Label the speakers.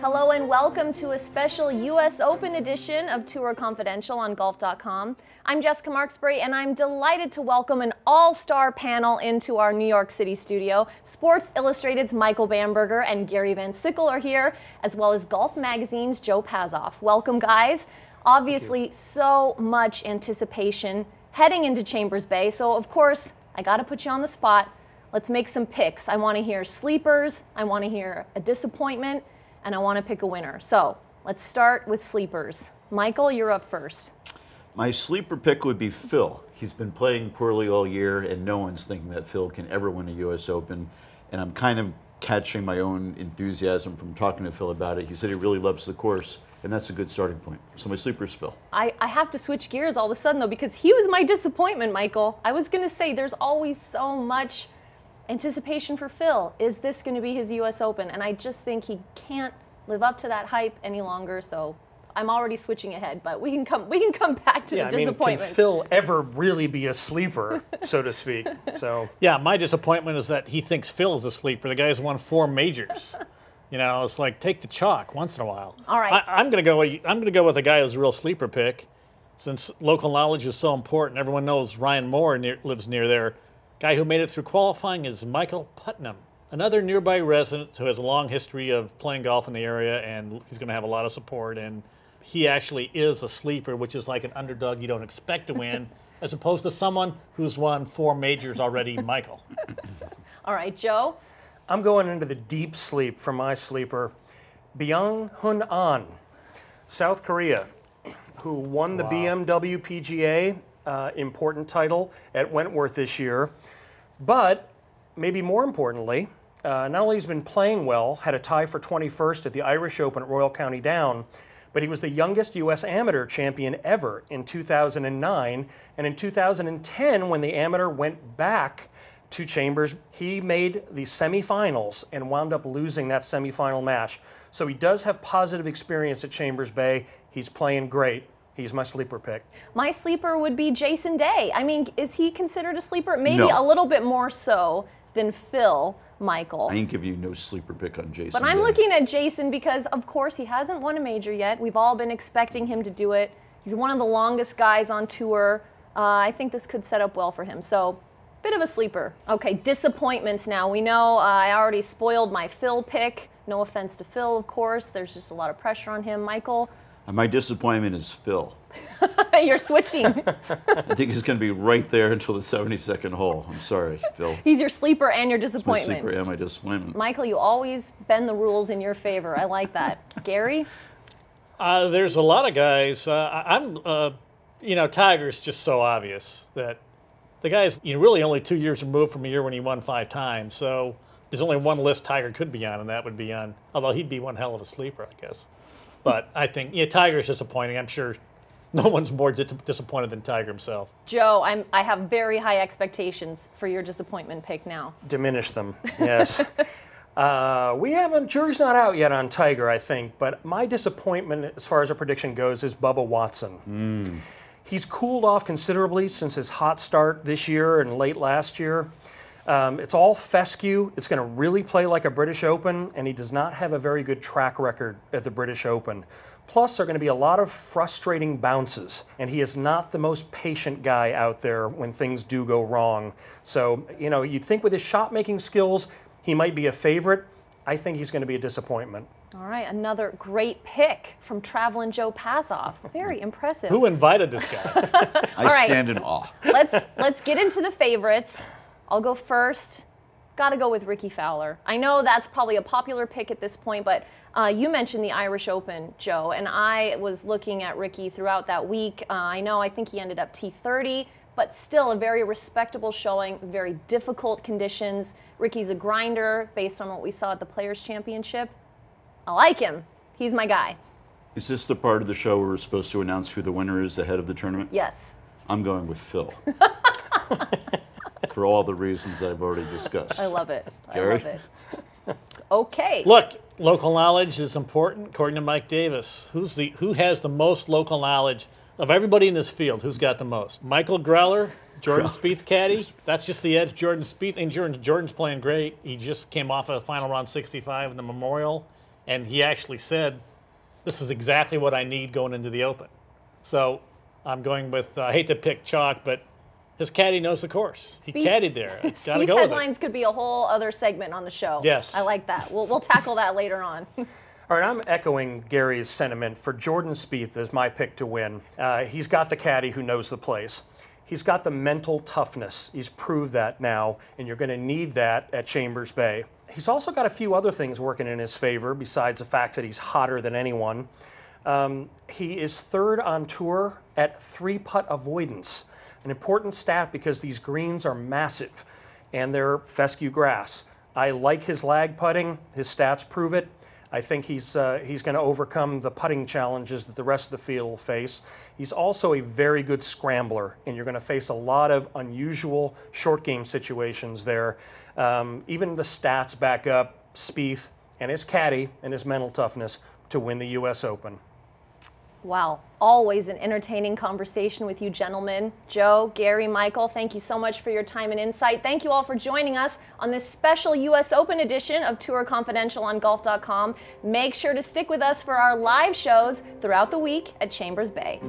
Speaker 1: Hello and welcome to a special U.S. Open edition of Tour Confidential on Golf.com. I'm Jessica Marksbury and I'm delighted to welcome an all-star panel into our New York City studio. Sports Illustrated's Michael Bamberger and Gary Van Sickle are here, as well as Golf Magazine's Joe Pazoff. Welcome, guys. Obviously, so much anticipation heading into Chambers Bay, so of course, I gotta put you on the spot. Let's make some picks. I wanna hear sleepers, I wanna hear a disappointment, and I want to pick a winner. So let's start with sleepers. Michael, you're up first.
Speaker 2: My sleeper pick would be Phil. He's been playing poorly all year, and no one's thinking that Phil can ever win a U.S. Open. And I'm kind of catching my own enthusiasm from talking to Phil about it. He said he really loves the course, and that's a good starting point. So my sleeper is Phil.
Speaker 1: I have to switch gears all of a sudden, though, because he was my disappointment, Michael. I was going to say there's always so much anticipation for Phil. Is this going to be his U.S. Open? And I just think he can't live up to that hype any longer. So I'm already switching ahead, but we can come back to the disappointments.
Speaker 3: Can Phil ever really be a sleeper, so to speak? So
Speaker 4: yeah, my disappointment is that he thinks Phil is a sleeper. The guy's won 4 majors. You know, it's like take the chalk once in a while.
Speaker 1: All right,
Speaker 4: I'm gonna go with a guy who's a real sleeper pick, since local knowledge is so important. Everyone knows Ryan Moore lives near there. Guy who made it through qualifying is Michael Putnam, another nearby resident who has a long history of playing golf in the area, and he's going to have a lot of support. And he actually is a sleeper, which is like an underdog you don't expect to win, as opposed to someone who's won 4 majors already, Michael.
Speaker 1: All right, Joe?
Speaker 3: I'm going into the deep sleep for my sleeper, SeungHyun Kim, South Korea, who won the BMW PGA important title at Wentworth this year. But maybe more importantly, not only has he been playing well, had a tie for 21st at the Irish Open at Royal County Down, but he was the youngest U.S. amateur champion ever in 2009. And in 2010, when the amateur went back to Chambers, he made the semifinals and wound up losing that semifinal match. So he does have positive experience at Chambers Bay. He's playing great. He's my sleeper pick.
Speaker 1: My sleeper would be Jason Day. I mean, is he considered a sleeper? Maybe
Speaker 2: No.
Speaker 1: a little bit more so than Phil, Michael.
Speaker 2: I ain't give you no sleeper pick on Jason.
Speaker 1: But I'm looking at Jason because, of course, he hasn't won a major yet. We've all been expecting him to do it. He's one of the longest guys on tour. I think this could set up well for him. So, bit of a sleeper. Okay, disappointments now. We know I already spoiled my Phil pick. No offense to Phil, of course. There's just a lot of pressure on him. Michael?
Speaker 2: My disappointment is Phil.
Speaker 1: You're switching.
Speaker 2: I think he's going to be right there until the 72nd hole. I'm sorry, Phil.
Speaker 1: He's your sleeper and your
Speaker 2: It's my
Speaker 1: disappointment.
Speaker 2: sleeper and my disappointment.
Speaker 1: Michael, you always bend the rules in your favor. I like that. Gary?
Speaker 4: There's a lot of guys. You know, Tiger's just so obvious that the guy's really only 2 years removed from a year when he won 5 times. So there's only one list Tiger could be on, and that would be on, although he'd be one hell of a sleeper, I guess. But I think, Tiger's disappointing. I'm sure no one's more disappointed than Tiger himself.
Speaker 1: Joe, I have very high expectations for your disappointment pick now.
Speaker 3: Diminish them, yes. Jury's not out yet on Tiger, I think, but my disappointment as far as a prediction goes is Bubba Watson. He's cooled off considerably since his hot start this year and late last year. It's all fescue. It's going to really play like a British Open, and he does not have a very good track record at the British Open. Plus, there are going to be a lot of frustrating bounces, and he is not the most patient guy out there when things do go wrong. So, you'd think with his shot-making skills, he might be a favorite. I think he's going to be a disappointment.
Speaker 1: All right, another great pick from Travelin' Joe Pazoff. Very impressive.
Speaker 4: Who invited this guy?
Speaker 2: I stand in awe.
Speaker 1: Let's get into the favorites. I'll go first. Got to go with Ricky Fowler. I know that's probably a popular pick at this point, but you mentioned the Irish Open, Joe, and I was looking at Ricky throughout that week. I think he ended up T30, but still a very respectable showing, very difficult conditions. Ricky's a grinder based on what we saw at the Players' Championship. I like him. He's my guy.
Speaker 2: Is this the part of the show where we're supposed to announce who the winner is ahead of the tournament?
Speaker 1: Yes.
Speaker 2: I'm going with Phil. For all the reasons that I've already discussed.
Speaker 1: I love it.
Speaker 2: Gary?
Speaker 1: I love it. Okay.
Speaker 4: Look, local knowledge is important, according to Mike Davis. Who has the most local knowledge of everybody in this field? Who's got the most? Michael Greller, Jordan Spieth caddy. That's just the edge. Jordan Spieth, and Jordan's playing great. He just came off a final round 65 in the Memorial. And he actually said, this is exactly what I need going into the Open. So I'm going with, I hate to pick chalk, but his caddy knows the course. He caddied there. Gotta go with it.
Speaker 1: Headlines could be a whole other segment on the show.
Speaker 4: Yes.
Speaker 1: I like that. We'll tackle that later on.
Speaker 3: All right, I'm echoing Gary's sentiment for Jordan Spieth as my pick to win. He's got the caddy who knows the place. He's got the mental toughness. He's proved that now, and you're going to need that at Chambers Bay. He's also got a few other things working in his favor besides the fact that he's hotter than anyone. He is third on tour at 3-putt avoidance, an important stat because these greens are massive and they're fescue grass. I like his lag putting. His stats prove it. I think he's going to overcome the putting challenges that the rest of the field will face. He's also a very good scrambler, and you're going to face a lot of unusual short game situations there. Even the stats back up Spieth and his caddy and his mental toughness to win the U.S. Open.
Speaker 1: Wow, always an entertaining conversation with you gentlemen. Joe, Gary, Michael, thank you so much for your time and insight. Thank you all for joining us on this special U.S. Open edition of Tour Confidential on Golf.com. Make sure to stick with us for our live shows throughout the week at Chambers Bay.